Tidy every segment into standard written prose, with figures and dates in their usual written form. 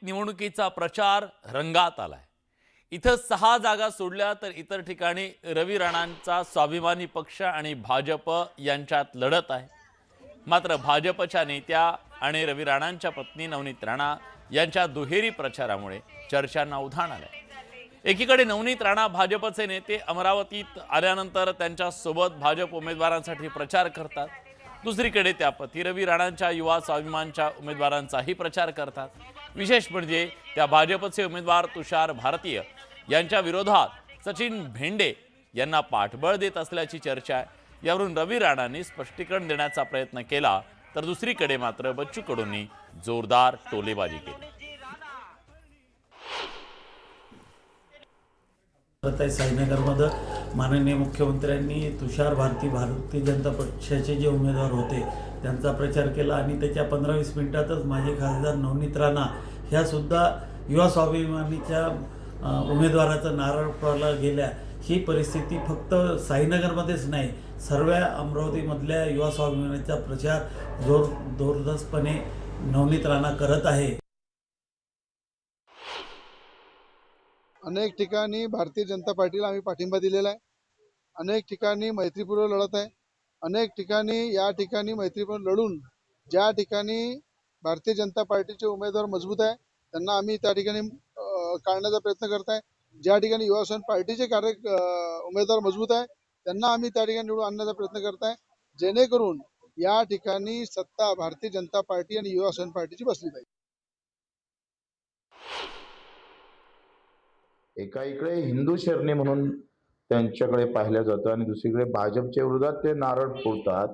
निवडणुकीचा प्रचार रंगात आलाय। इथं 6 जागा सोडल्या तर इतर ठिकाणी रवी राणांचा स्वाभिमानी पक्ष आणि भाजप यांच्यात लढत आहे। मात्र भाजपच्या नेत्या आणि रवी राणांच्या पत्नी नवनीत राणा यांच्या दुहेरी प्रचारामुळे चर्चांना उधाण आलंय। एकीकडे नवनीत राणा भाजपचे नेते अमरावतीत आल्यानंतर त्यांच्या सोबत भाजप उमेदवारांसाठी प्रचार करतात। दुसरीकडे त्या पती रवी राणांच्या युवा स्वाभिमानच्या उमेदवारांचाही प्रचार करतात। विशेष म्हणजे त्या भाजपचे उमेदवार तुषार भारतीय यांच्या विरोधात सचिन भेंडे यांना पाठबळ देत असल्याची चर्चा आहे। यावरून रवी राणांनी स्पष्टीकरण देण्याचा प्रयत्न केला तर दुसरीकडे मात्र बच्चू कडूंनी जोरदार टोलेबाजी केली। साईनगरमध्ये माननीय मुख्यमंत्र्यांनी तुषार भारतीय जनता पक्षाचे जे उमेदवार होते त्यांचा प्रचार केला आणि त्याच्या 15-20 मिनिटातच माझे खासदार नवनीत राणा ह्या सुद्धा युवा स्वाभिमानीच्या उमेदवाराचा नारळ फोडला गेल्या। ही परिस्थिती फक्त साईनगरमध्येच नाही, सर्व अमरावतीमधल्या युवा स्वाभिमानीचा प्रचार जोरदारपणे नवनीत राणा करत आहे। अनेक ठिकाणी भारतीय जनता पार्टीला आम्ही पाठिंबा दिलेला आहे। अनेक ठिकाणी मैत्रीपूर्वक लढत आहे। अनेक ठिकाणी या ठिकाणी मैत्रीपूर्वक लढून ज्या ठिकाणी भारतीय जनता पार्टीचे उमेदवार मजबूत आहे त्यांना आम्ही त्या ठिकाणी काढण्याचा प्रयत्न करत आहे। ज्या ठिकाणी युवा स्वाभिमान पार्टीचे उमेदवार मजबूत आहे त्यांना आम्ही त्या ठिकाणी निवडून आणण्याचा प्रयत्न करत आहे, जेणेकरून या ठिकाणी सत्ता भारतीय जनता पार्टी आणि युवा स्वाभिमान पार्टीची बसली पाहिजे। एका इकडे हिंदू शरणी म्हणून त्यांच्याकडे पाहिलं जातं आणि दुसरीकडे भाजपच्या विरोधात ते नारळ फोडतात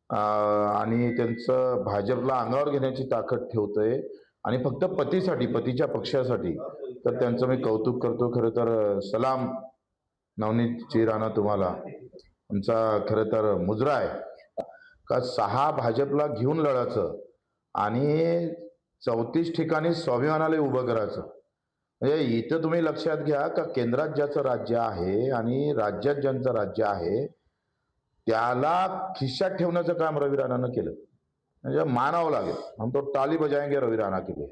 आणि त्यांचं भाजपला अंगावर घेण्याची ताकद ठेवतंय आणि फक्त पतीसाठी, पतीच्या पक्षासाठी। तर त्यांचं मी कौतुक करतो। खरं तर सलाम नवनीतजी राणा, तुम्हाला आमचा खरं तर मुजरा आहे का 6 भाजपला घेऊन लढायचं आणि 34 ठिकाणी स्वाभिमानाला उभं करायचं। म्हणजे इथं तुम्ही लक्षात घ्या का केंद्रात ज्याचं राज्य आहे आणि राज्यात ज्यांचं राज्य आहे त्याला खिशात ठेवण्याचं काम रवी राणानं केलं, म्हणजे मानावं लागेल। हम तो टाली बजाएंगे रवी राणा के लिए।